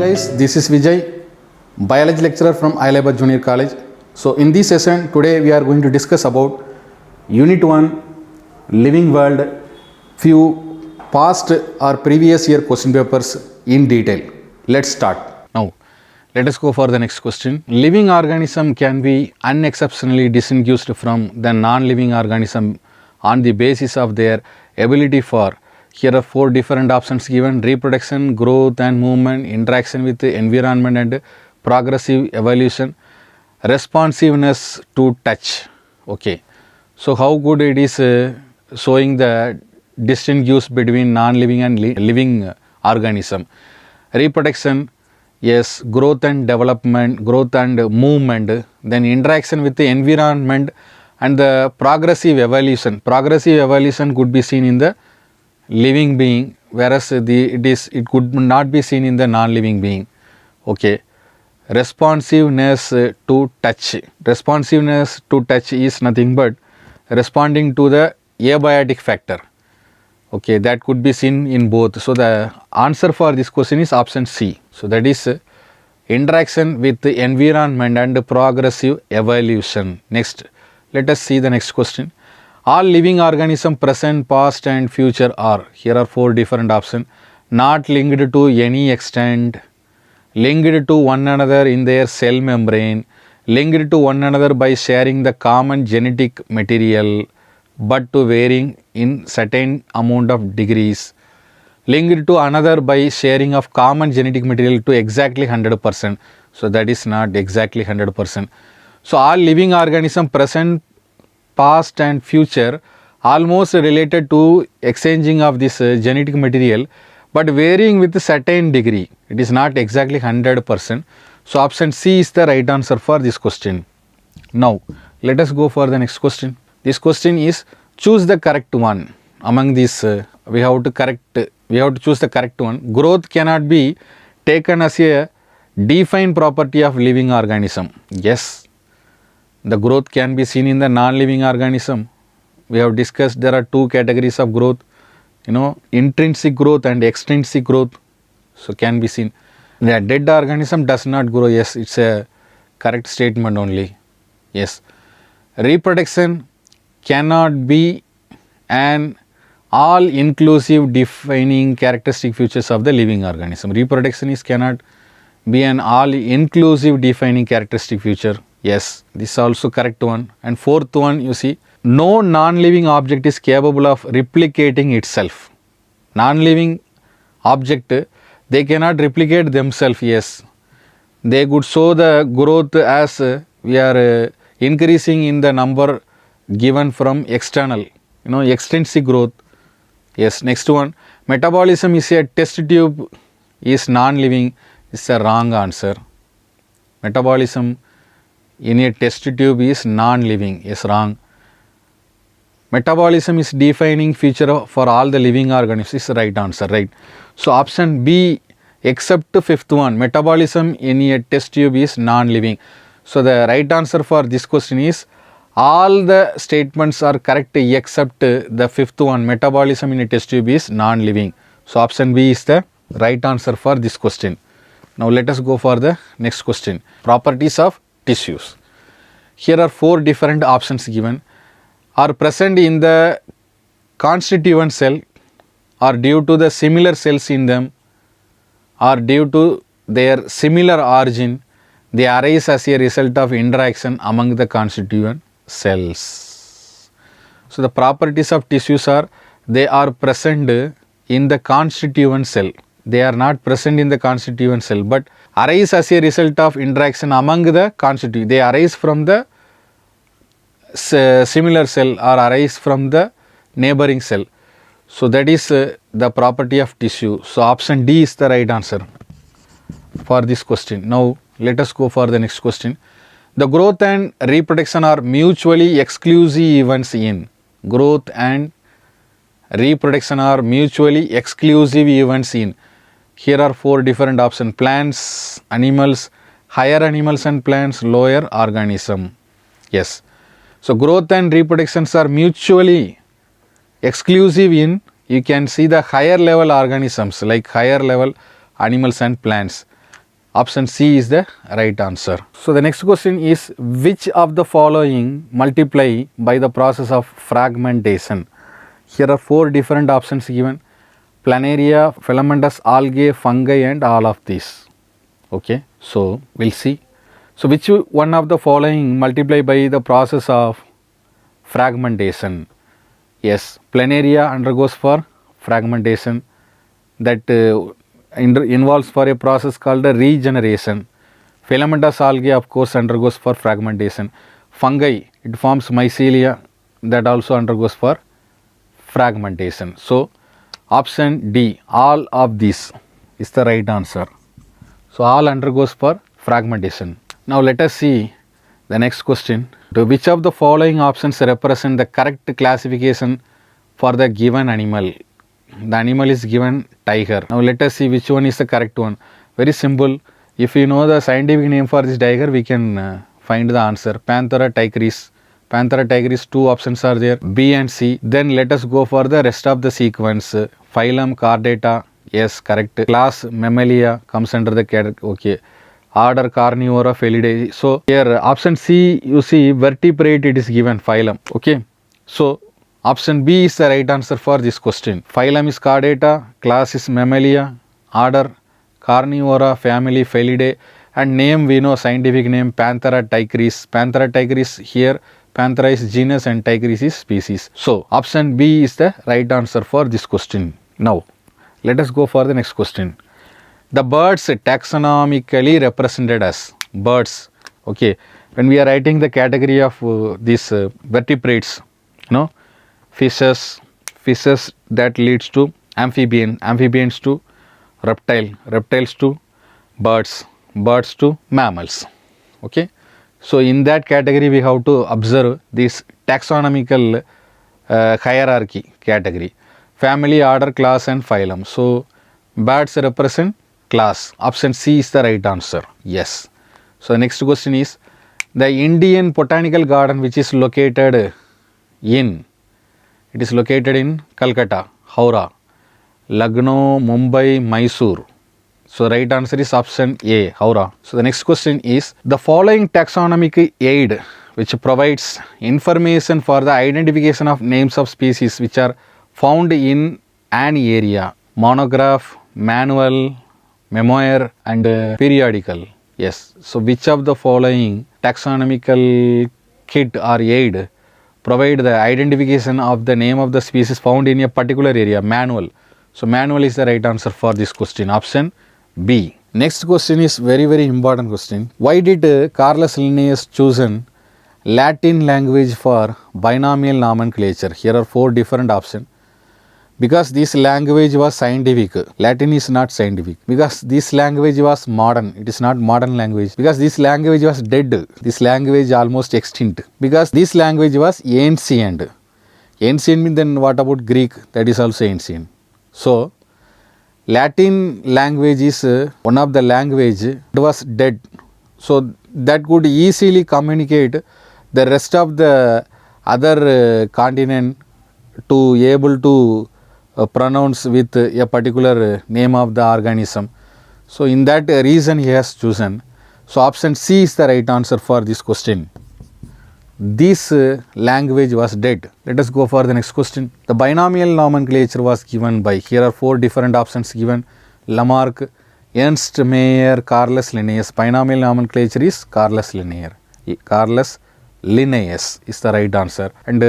guys, this is Vijay, biology lecturer from Ailabad Junior College. So in this session today we are going to discuss about Unit 1 Living World, few past or previous year question papers in detail. Let's start. Now let us go for the next question. Living organism can be unexceptionally distinguished from the non-living organism on the basis of their ability for. Here are four different options given: reproduction, growth and movement, interaction with the environment and progressive evolution, responsiveness to touch. Okay, so how good it is showing the distinguish between non-living and living organism. Reproduction, yes, growth and development, growth and movement, then interaction with the environment and the progressive evolution. Progressive evolution could be seen in the living being, whereas it could not be seen in the non-living being. Okay, responsiveness to touch. Responsiveness to touch is nothing but responding to the abiotic factor. Okay, that could be seen in both. So the answer for this question is option C. So that is interaction with the environment and progressive evolution. Next, let us see the next question. All living organisms, present, past and future, are, here are four different options: not linked to any extent, linked to one another in their cell membrane, linked to one another by sharing the common genetic material but to varying in certain amount of degrees, linked to another by sharing of common genetic material to exactly 100%. So that is not exactly 100%. So all living organisms, present, past and future, almost related to exchanging of this genetic material but varying with a certain degree. It is not exactly 100%. So option C is the right answer for this question. Now let us go for the next question. This question is, choose the correct one. Among these we have to choose the correct one. Growth cannot be taken as a defined property of living organism. Yes, the growth can be seen in the non-living organism. We have discussed there are two categories of growth, intrinsic growth and extrinsic growth. So can be seen. The dead organism does not grow. Yes, it's a correct statement only. Yes. Reproduction cannot be an all-inclusive defining characteristic features of the living organism. Reproduction cannot be an all-inclusive defining characteristic feature. Yes, this is also correct one. And fourth one, you see, no non-living object is capable of replicating itself. Non-living object, they cannot replicate themselves. Yes, they could show the growth as we are increasing in the number given from external, extrinsic growth. Yes, next one, metabolism is a test tube is non-living, is a wrong answer. Metabolism in a test tube is non-living, is wrong. Metabolism is defining feature for all the living organisms, is the right answer, right? So option B, except the fifth one, metabolism in a test tube is non-living. So the right answer for this question is all the statements are correct except the fifth one, metabolism in a test tube is non-living. So option B is the right answer for this question. Now let us go for the next question. Properties of tissues. Here are four different options given. Are present in the constituent cell, or due to the similar cells in them, or due to their similar origin, they arise as a result of interaction among the constituent cells. So the properties of tissues are, they are present in the constituent cell. They are not present in the constituent cell but arise as a result of interaction among the constituent. They arise from the similar cell or arise from the neighboring cell. So that is the property of tissue. So option D is the right answer for this question. Now let us go for the next question. The growth and reproduction are mutually exclusive events in. Growth and reproduction are mutually exclusive events in. Here are four different options: plants, animals, higher animals and plants, lower organism. Yes. So growth and reproductions are mutually exclusive in, you can see the higher level organisms like higher level animals and plants. Option C is the right answer. So the next question is, which of the following multiply by the process of fragmentation? Here are 4 different options given: planaria, filamentous algae, fungi, and all of these. Okay, so we'll see. So which one of the following multiply by the process of fragmentation? Yes, planaria undergoes for fragmentation, that involves for a process called a regeneration. Filamentous algae of course undergoes for fragmentation. Fungi, it forms mycelia, that also undergoes for fragmentation. So option D, all of these is the right answer. So all undergoes for fragmentation. Now let us see the next question. To which of the following options represent the correct classification for the given animal? The animal is given tiger. Now let us see which one is the correct one. Very simple. If you know the scientific name for this tiger, we can find the answer. Panthera tigris. Panthera tigris, 2 options are there, B and C. Then let us go for the rest of the sequence. Phylum Chordata, yes, correct. Class Mammalia comes under the category, okay. Order Carnivora Felidae. So here option C, you see vertebrate it is given, phylum, okay. So option B is the right answer for this question. Phylum is Chordata, class is Mammalia, order Carnivora, family Felidae, and name we know, scientific name Panthera tigris. Panthera tigris, here Panthera is genus and tigris is species. So option B is the right answer for this question. Now let us go for the next question. The birds taxonomically represented as birds. Okay, when we are writing the category of these vertebrates, fishes that leads to amphibians to reptiles to birds to mammals. Okay, so in that category we have to observe this taxonomical hierarchy category: family, order, class, and phylum. So birds represent class. Option C is the right answer. Yes. So the next question is, the Indian Botanical Garden, which is located in Calcutta, Howrah, Lucknow, Mumbai, Mysore. So right answer is option A, Howrah. So the next question is, the following taxonomic aid which provides information for the identification of names of species which are found in an area: monograph, manual, memoir, and periodical. Yes. So which of the following taxonomical kit or aid provide the identification of the name of the species found in a particular area? Manual. So manual is the right answer for this question. Option B. Next question is very important question. Why did Carolus Linnaeus chosen Latin language for binomial nomenclature? Here are 4 different options. Because this language was scientific. Latin is not scientific. Because this language was modern. It is not modern language. Because this language was dead. This language almost extinct. Because this language was ancient. Ancient means, then what about Greek? That is also ancient. So Latin language is one of the language that was dead. So that could easily communicate the rest of the other continent to able to pronounce with a particular name of the organism. So in that reason he has chosen. So option C is the right answer for this question. This language was dead. Let us go for the next question. The binomial nomenclature was given by, here are 4 different options given: Lamarck, Ernst Mayr, Carolus Linnaeus. Binomial nomenclature is Carolus Linnaeus is the right answer. And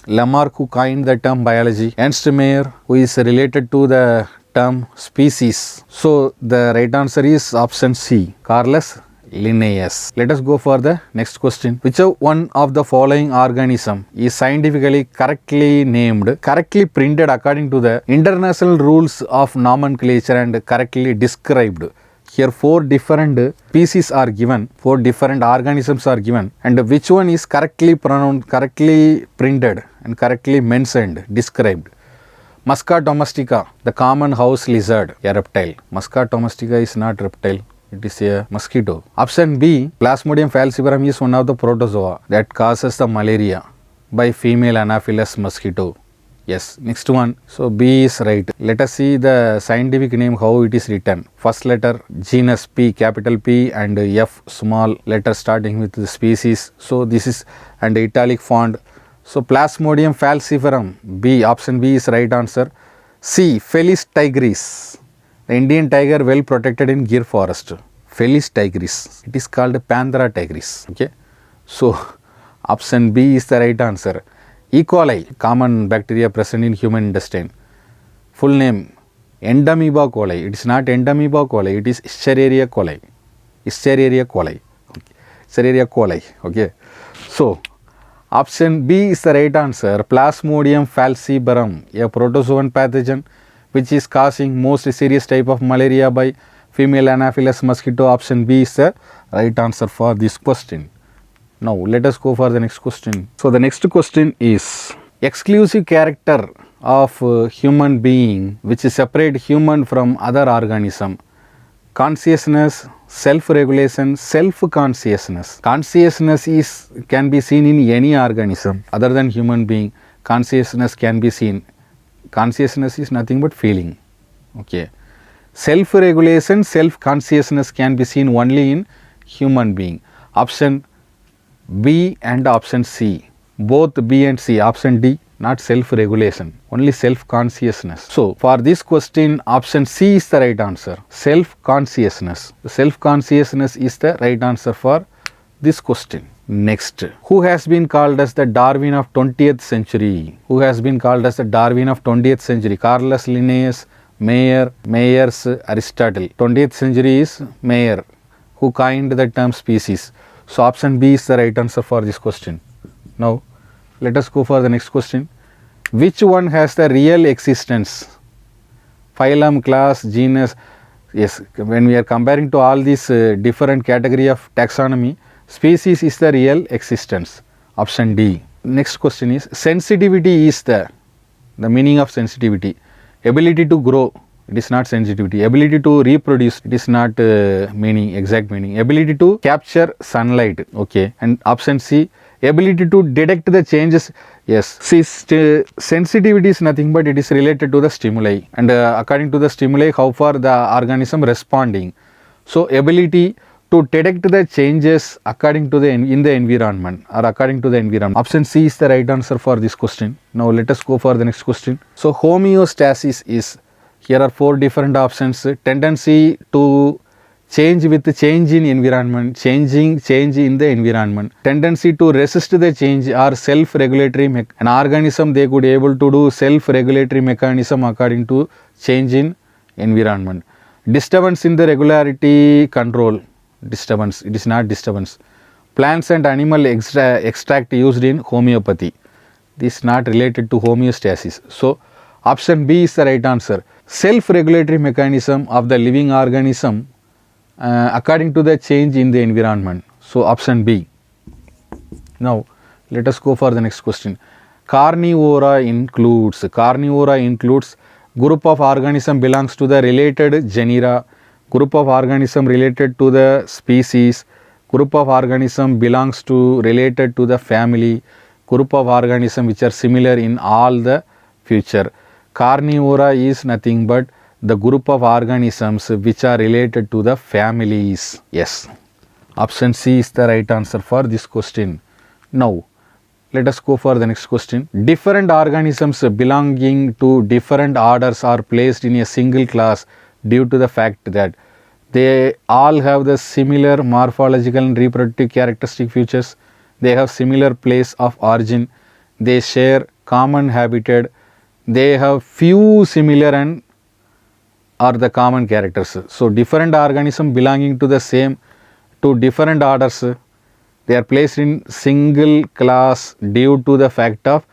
Lamarck, who coined the term biology, Ernst Mayr, who is related to the term species. So the right answer is option C, Carolus Linnaeus. Let us go for the next question. Which one of the following organism is scientifically correctly named, correctly printed according to the international rules of nomenclature and correctly described? Here 4 different species are given, 4 different organisms are given, and which one is correctly pronounced, correctly printed and correctly mentioned, described? Musca domestica, the common house lizard, a reptile. Musca domestica is not reptile, it is a mosquito. Option B, Plasmodium falciparum is one of the protozoa that causes the malaria by female Anopheles mosquito. Yes, next one. So B is right. Let us see the scientific name, how it is written. First letter genus P, capital P, and F, small letter starting with the species. So this is and italic font. So Plasmodium falciparum, B, option B is right answer. C, Felis tigris, the Indian tiger well protected in Gir forest. Felis tigris, it is called Panthera tigris. Okay, so option B is the right answer. E. coli, common bacteria present in human intestine. Full name Endamoeba coli. It is not Endamoeba coli, it is Escherichia coli. Escherichia coli. Okay. Escherichia coli. Okay. So option B is the right answer. Plasmodium falciparum, a protozoan pathogen which is causing most serious type of malaria by female Anopheles mosquito. Option B is the right answer for this question. Now let us go for the next question. So the next question is exclusive character of human being which separate human from other organism. Consciousness, self-regulation, self-consciousness. Consciousness can be seen in any organism other than human being. Consciousness can be seen. Consciousness is nothing but feeling. Okay. Self-regulation, self-consciousness can be seen only in human being. Option B and option C, both B and C. Option D, not self-regulation, only self-consciousness. So for this question, option C is the right answer. Self-consciousness. Self-consciousness is the right answer for this question. Next, who has been called as the Darwin of 20th century? Who has been called as the Darwin of 20th century? Carolus Linnaeus, Mayer, Mayer's, Aristotle. 20th century is Mayer, who coined the term species. So option B is the right answer for this question. Now let us go for the next question. Which one has the real existence? Phylum, class, genus. Yes, when we are comparing to all these different category of taxonomy, species is the real existence. Option D. Next question is sensitivity is the meaning of sensitivity. Ability to grow, it is not sensitivity. Ability to reproduce, it is not meaning, exact meaning. Ability to capture sunlight. Okay. And option C, ability to detect the changes. Yes. See, sensitivity is nothing but it is related to the stimuli, and according to the stimuli, how far the organism responding. So ability to detect the changes according to the in the environment, or according to the environment. Option C is the right answer for this question. Now let us go for the next question. So homeostasis is, here are 4 different options. Tendency to change with the change in environment, change in the environment. Tendency to resist the change or self-regulatory. An organism, they could able to do self-regulatory mechanism according to change in environment. Disturbance in the regularity control. Disturbance, it is not disturbance. Plants and animal extract used in homeopathy. This is not related to homeostasis. So option B is the right answer. Self-regulatory mechanism of the living organism according to the change in the environment. So option B. Now let us go for the next question. Carnivora includes group of organism belongs to the related genera, group of organism related to the species, group of organism belongs to related to the family, group of organism which are similar in all the future. Carnivora is nothing but the group of organisms which are related to the families. Yes. Option C is the right answer for this question. Now let us go for the next question. Different organisms belonging to different orders are placed in a single class due to the fact that they all have the similar morphological and reproductive characteristic features. They have similar place of origin. They share common habitat. They have few similar and are the common characters. So different organisms belonging to the same to different orders, they are placed in single class due to the fact of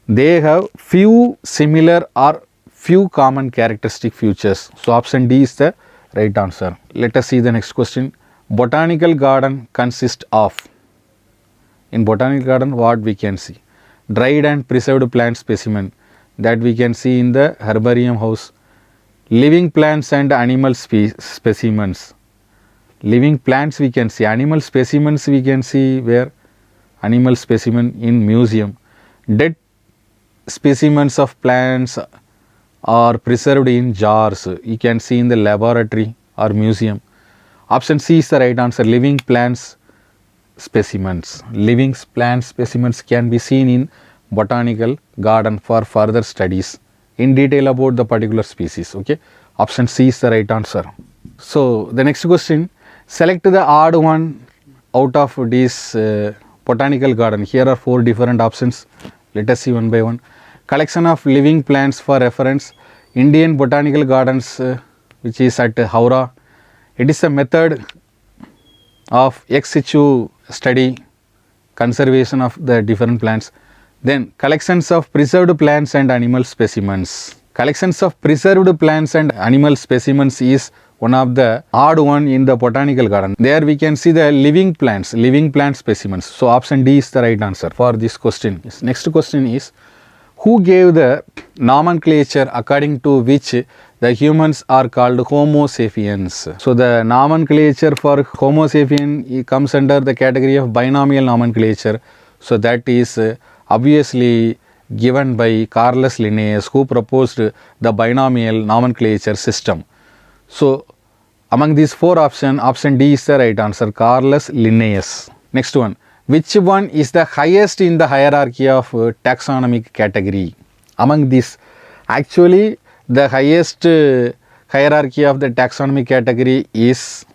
they have few similar or few common characteristic features. So option D is the right answer. Let us see the next question. Botanical garden consists of, in botanical garden what we can see? Dried and preserved plant specimen that we can see in the herbarium house. Living plants and animal specimens. Living plants we can see, animal specimens we can see where? Animal specimen in museum. Dead specimens of plants are preserved in jars. You can see in the laboratory or museum. Option C is the right answer. Living plants specimens. Living plant specimens can be seen in botanical garden for further studies in detail about the particular species. Okay, option C is the right answer. So the next question, select the odd one out of this botanical garden. Here are 4 different options. Let us see one by one. Collection of living plants for reference, Indian Botanical Gardens, which is at Howrah. It is a method of ex situ study, conservation of the different plants. Then collections of preserved plants and animal specimens. Collections of preserved plants and animal specimens is one of the odd one in the botanical garden. There we can see the living plant specimens. So option D is the right answer for this question. Next question is, who gave the nomenclature according to which the humans are called Homo sapiens? So the nomenclature for Homo sapien comes under the category of binomial nomenclature. So that is obviously given by Carolus Linnaeus, who proposed the binomial nomenclature system. So among these 4 options, option D is the right answer, Carolus Linnaeus. Next one, which one is the highest in the hierarchy of taxonomic category? Among these, actually the highest hierarchy of the taxonomic category is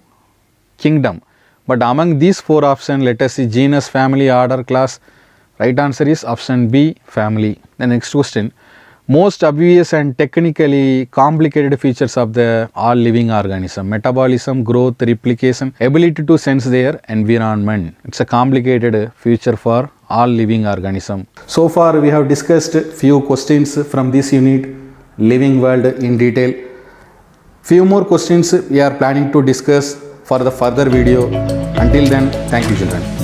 kingdom. But among these 4 options, let us see genus, family, order, class. Right answer is option B, family. The next question, most obvious and technically complicated features of the all living organism: metabolism, growth, replication, ability to sense their environment. It's a complicated feature for all living organism. So far we have discussed few questions from this unit, living world, in detail. Few more questions we are planning to discuss for the further video. Until then, thank you children.